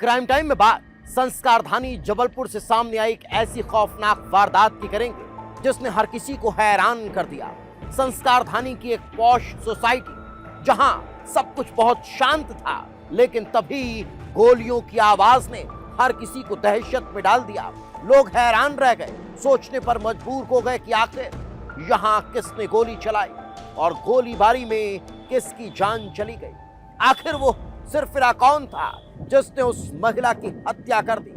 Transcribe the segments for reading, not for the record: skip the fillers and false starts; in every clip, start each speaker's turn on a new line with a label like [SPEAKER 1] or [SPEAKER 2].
[SPEAKER 1] Crime time में बात संस्कारधानी जबलपुर से सामने आई एक ऐसी खौफनाक वारदात की करेंगे जिसने हर किसी को हैरान कर दिया। संस्कारधानी की एक पॉश सोसाइटी जहां सब कुछ बहुत शांत था, लेकिन तभी गोलियों की आवाज ने हर किसी को दहशत में डाल दिया। लोग हैरान रह गए, सोचने पर मजबूर हो गए कि आखिर यहां किसने गोली चलाई और गोलीबारी में किसकी जान चली गई। आखिर वो सिरफिरा कौन था जिसने उस महिला की हत्या कर दी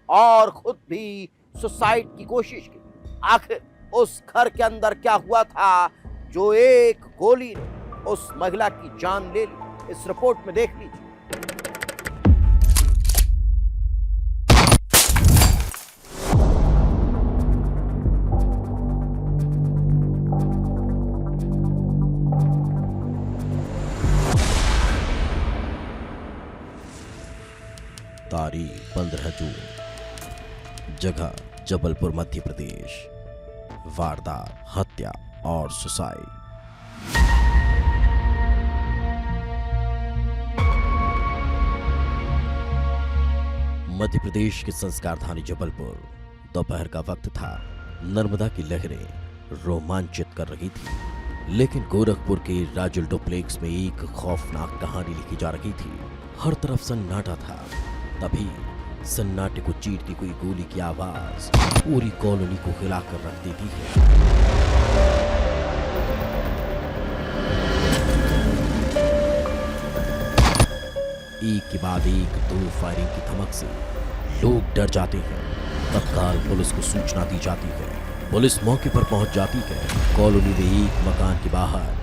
[SPEAKER 1] और खुद भी सुसाइड की कोशिश की। आखिर उस घर के अंदर क्या हुआ था जो एक गोली ने उस महिला की जान ले ली, इस रिपोर्ट में देख लीजिए।
[SPEAKER 2] तारीख 15 जून, जगह जबलपुर मध्य प्रदेश। वारदात हत्या और सुसाइड। मध्य प्रदेश के संस्कारधानी जबलपुर। दोपहर का वक्त था। नर्मदा की लहरें रोमांचित कर रही थी, लेकिन गोरखपुर के राजुल डुप्लेक्स में एक खौफनाक कहानी लिखी जा रही थी। हर तरफ सन्नाटा था। तभी सन्नाटे को चीरती कोई गोली की आवाज पूरी कॉलोनी को हिलाकर रख देती है। एक के बाद एक दो फायरिंग की धमक से लोग डर जाते हैं। तत्काल पुलिस को सूचना दी जाती है। पुलिस मौके पर पहुंच जाती है। कॉलोनी में एक मकान के बाहर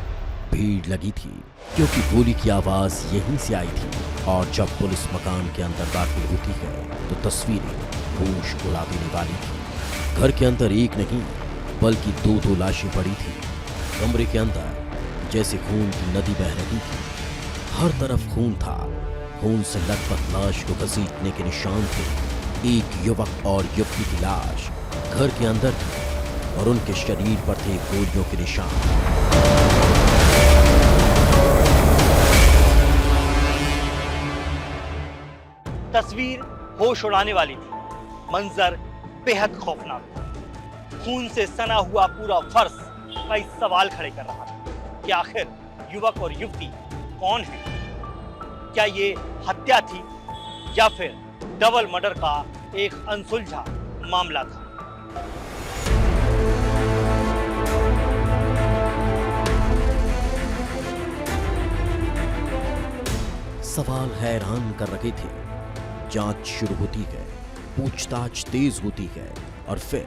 [SPEAKER 2] भीड़ लगी थी, क्योंकि गोली की आवाज यहीं से आई थी। और जब पुलिस मकान के अंदर दाखिल होती है तो तस्वीरें होश उड़ा देने वाली थी। घर के अंदर एक नहीं बल्कि दो लाशें पड़ी थी। कमरे के अंदर जैसे खून की नदी बह रही थी। हर तरफ खून था। खून से लथपथ लाश को घसीटने के निशान थे। एक युवक और युवती की लाश घर के अंदर थी और उनके शरीर पर थे गोलियों के निशान।
[SPEAKER 3] तस्वीर होश उड़ाने वाली थी। मंजर बेहद खौफनाक था। खून से सना हुआ पूरा फर्श कई सवाल खड़े कर रहा था कि आखिर युवक और युवती कौन है? क्या ये हत्या थी या फिर डबल मर्डर का एक अनसुलझा मामला था?
[SPEAKER 2] सवाल हैरान कर रहे थे। जांच शुरू होती है, पूछताछ तेज होती है और फिर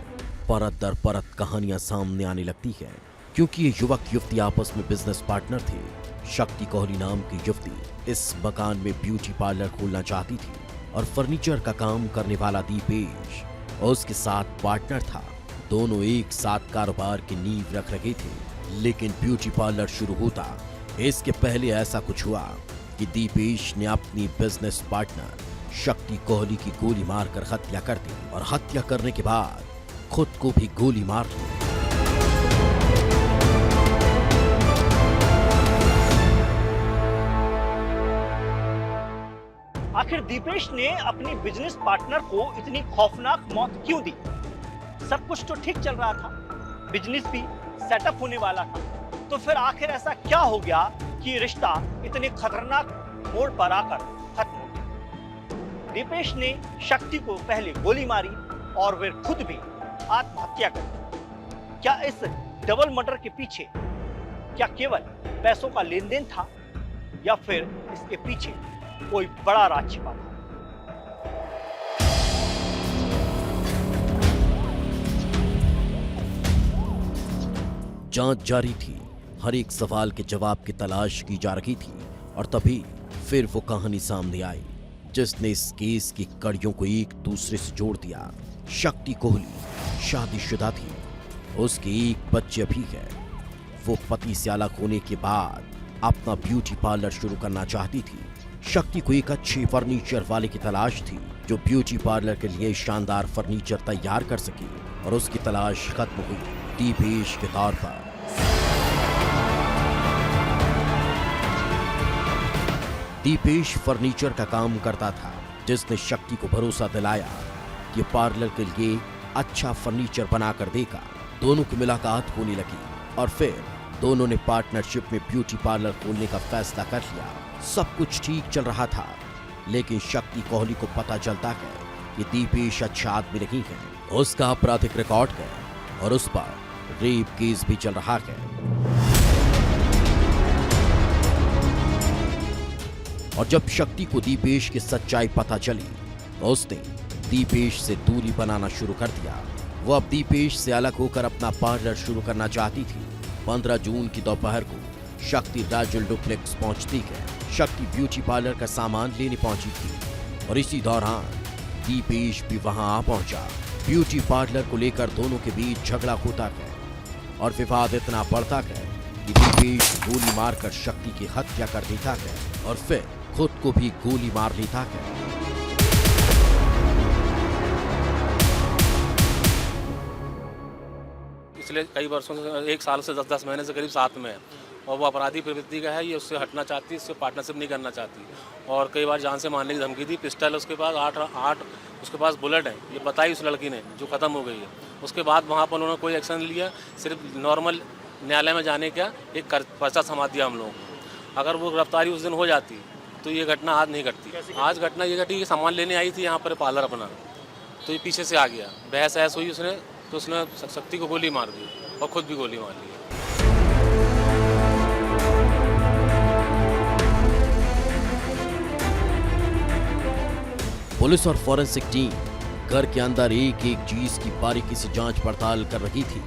[SPEAKER 2] परत दर परत कहानियां सामने आने लगती है। क्योंकि ये युवक युवती आपस में बिजनेस पार्टनर थे। शक्ति कोहली नाम की युवती इस मकान में ब्यूटी पार्लर खोलना चाहती थी और फर्नीचर का काम करने वाला दीपेश उसके साथ पार्टनर था। दोनों एक साथ कारोबार की नींव रख रहे थे। लेकिन ब्यूटी पार्लर शुरू होता इसके पहले ऐसा कुछ हुआ कि दीपेश ने अपनी बिजनेस पार्टनर शक्ति कोहली की गोली मारकर हत्या कर दी और हत्या करने के बाद खुद को भी गोली मार ली।
[SPEAKER 3] आखिर दीपेश ने अपनी बिजनेस पार्टनर को इतनी खौफनाक मौत क्यों दी? सब कुछ तो ठीक चल रहा था, बिजनेस भी सेटअप होने वाला था। तो फिर आखिर ऐसा क्या हो गया कि रिश्ता इतने खतरनाक मोड़ पर आकर खत्म हो गया? दीपेश ने शक्ति को पहले गोली मारी और फिर खुद भी आत्महत्या कर दी। क्या इस डबल मर्डर के पीछे क्या केवल पैसों का लेन देन था या फिर इसके पीछे कोई बड़ा राज छिपा था?
[SPEAKER 2] जांच जारी थी। हर एक सवाल के जवाब की तलाश की जा रही थी और तभी फिर वो कहानी सामने आई जिसने इस केस की कड़ियों को एक दूसरे से जोड़ दिया। शक्ति कोहली शादीशुदा थी। उसके एक बच्चे भी है। वो पति से अलग होने के बाद अपना ब्यूटी पार्लर शुरू करना चाहती थी। शक्ति को एक अच्छे फर्नीचर वाले की तलाश थी जो ब्यूटी पार्लर के लिए शानदार फर्नीचर तैयार कर सके और उसकी तलाश खत्म हुई दीपेश के तौर पर। दीपेश फर्नीचर का काम करता था। जिसने शक्ति को भरोसा दिलाया कि पार्लर के लिए अच्छा फर्नीचर बनाकर देगा। दोनों की मुलाकात होने लगी और फिर दोनों ने पार्टनरशिप में ब्यूटी पार्लर खोलने का फैसला कर लिया। सब कुछ ठीक चल रहा था, लेकिन शक्ति कोहली को पता चलता है कि दीपेश अच्छा आदमी नहीं है। उसका आपराधिक रिकॉर्ड है और उस पर रेप केस भी चल रहा है। और जब शक्ति को दीपेश की सच्चाई पता चली तो उसने दीपेश से दूरी बनाना शुरू कर दिया। वो अब दीपेश से अलग होकर अपना पार्लर शुरू करना चाहती थी। 15 जून की दोपहर को शक्ति राजुल डुप्लेक्स पहुंचती है। शक्ति ब्यूटी पार्लर का सामान लेने पहुंची थी और इसी दौरान दीपेश भी वहां आ पहुंचा। ब्यूटी पार्लर को लेकर दोनों के बीच झगड़ा होता है और विवाद इतना बढ़ता है कि दीपेश गोली मारकर शक्ति की हत्या कर देता है और फिर खुद को भी गोली मार लेता है।
[SPEAKER 4] पिछले कई वर्षों से 1 साल से 10 महीने से करीब साथ में है और वो अपराधी प्रवृत्ति का है। ये उससे हटना चाहती है, इससे पार्टनरशिप नहीं करना चाहती और कई बार जान से मारने की धमकी दी। पिस्टल उसके पास 8 उसके पास बुलेट है, ये बताई उस लड़की ने जो ख़त्म हो गई है। उसके बाद वहाँ पर उन्होंने कोई एक्शन लिया, सिर्फ नॉर्मल न्यायालय में जाने का एक पर्चा थमा दिया हम लोगों को। अगर वो गिरफ्तारी उस दिन हो जाती तो ये घटना आज नहीं घटती। आज घटना ये घटी कि सामान लेने आई थी यहाँ पर पार्लर अपना, तो ये पीछे से आ गया। बहस हुई उसने, तो उसने शक्ति को गोली मार दी और खुद भी गोली मार ली।
[SPEAKER 2] पुलिस और फॉरेंसिक टीम घर के अंदर एक एक चीज की बारीकी से जांच पड़ताल कर रही थी।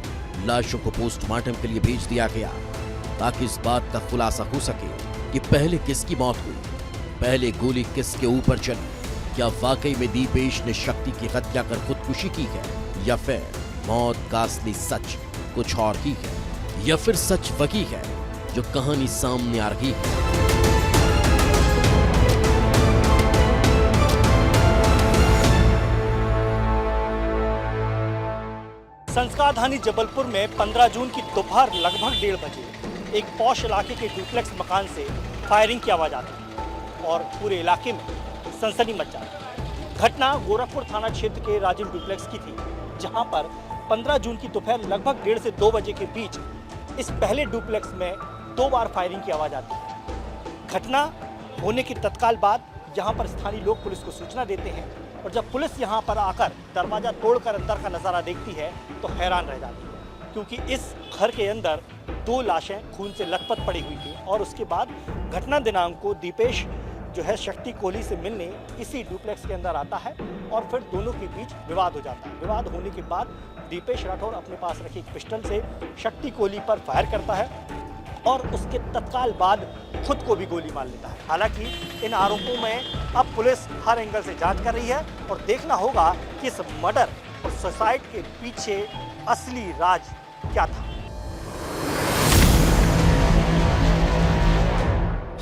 [SPEAKER 2] लाशों को पोस्टमार्टम के लिए भेज दिया गया ताकि इस बात का खुलासा हो सके कि पहले किसकी मौत हुई, पहले गोली किसके ऊपर चली। क्या वाकई में दीपेश ने शक्ति की हत्या कर खुदकुशी की है या फिर मौत का असली सच कुछ और ही है, या फिर सच वही है जो कहानी सामने आ रही है।
[SPEAKER 3] संस्कारधानी जबलपुर में 15 जून की दोपहर लगभग 1:30 बजे एक पॉश इलाके के डुप्लेक्स मकान से फायरिंग की आवाज़ आती है और पूरे इलाके में सनसनी मच जाती है। घटना गोरखपुर थाना क्षेत्र के राजुल डुप्लेक्स की थी, जहां पर 15 जून की दोपहर लगभग 1:30 से 2 बजे के बीच इस पहले डुप्लेक्स में 2 बार फायरिंग की आवाज़ आती है। घटना होने के तत्काल बाद यहां पर स्थानीय लोग पुलिस को सूचना देते हैं और जब पुलिस यहां पर आकर दरवाज़ा तोड़कर अंदर का नज़ारा देखती है तो हैरान रह जाती है, क्योंकि इस घर के अंदर 2 लाशें खून से लथपथ पड़ी हुई थी। और उसके बाद घटना दिनांक को दीपेश जो है शक्ति कोहली से मिलने इसी डुप्लेक्स के अंदर आता है और फिर दोनों के बीच विवाद हो जाता है। विवाद होने के बाद दीपेश राठौर अपने पास रखी एक पिस्टल से शक्ति कोहली पर फायर करता है और उसके तत्काल बाद खुद को भी गोली मार लेता है। हालांकि इन आरोपों में अब पुलिस हर एंगल से जांच कर रही है और देखना होगा कि इस मर्डर और सुसाइड के पीछे असली राज क्या था।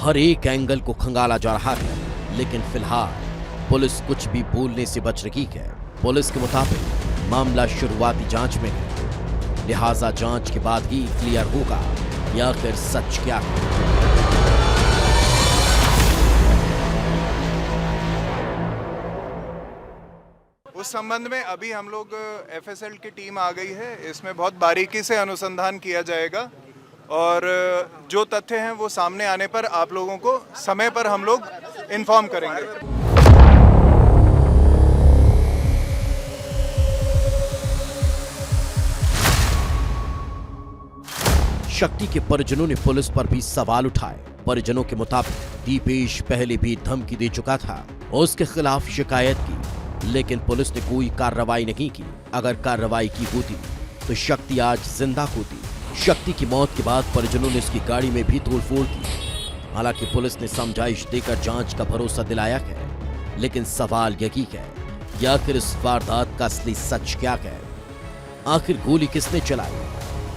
[SPEAKER 2] हर एक एंगल को खंगाला जा रहा है, लेकिन फिलहाल पुलिस कुछ भी बोलने से बच रही है। पुलिस के मुताबिक मामला शुरुआती जांच में है, लिहाजा जांच के बाद ही क्लियर होगा कि आखिर सच क्या है।
[SPEAKER 5] उस संबंध में अभी हम लोग एफएसएल की टीम आ गई है। इसमें बहुत बारीकी से अनुसंधान किया जाएगा और जो तथ्य हैं वो सामने आने पर आप लोगों को समय पर हम लोग इन्फॉर्म करेंगे।
[SPEAKER 2] शक्ति के परिजनों ने पुलिस पर भी सवाल उठाए। परिजनों के मुताबिक दीपेश पहले भी धमकी दे चुका था और उसके खिलाफ शिकायत की, लेकिन पुलिस ने कोई कार्रवाई नहीं की। अगर कार्रवाई की होती तो शक्ति आज जिंदा होती। शक्ति की मौत के बाद परिजनों ने उसकी गाड़ी में भी तोड़फोड़ की। हालांकि पुलिस ने समझाइश देकर जांच का भरोसा दिलाया है, लेकिन सवाल यही है कि आखिर इस वारदात का असली सच क्या है। आखिर गोली किसने चलाई?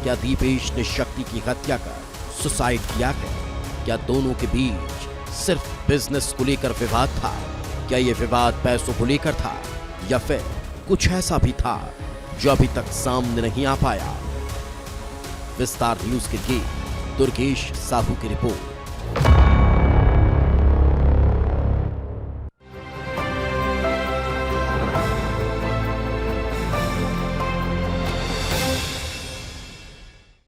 [SPEAKER 2] क्या दीपेश ने शक्ति की हत्या कर सुसाइड किया है? क्या दोनों के बीच सिर्फ बिजनेस को लेकर विवाद था? क्या ये विवाद पैसों को लेकर था या फिर कुछ ऐसा भी था जो अभी तक सामने नहीं आ पाया? विस्तार न्यूज के लिए दुर्गेश साहू की रिपोर्ट।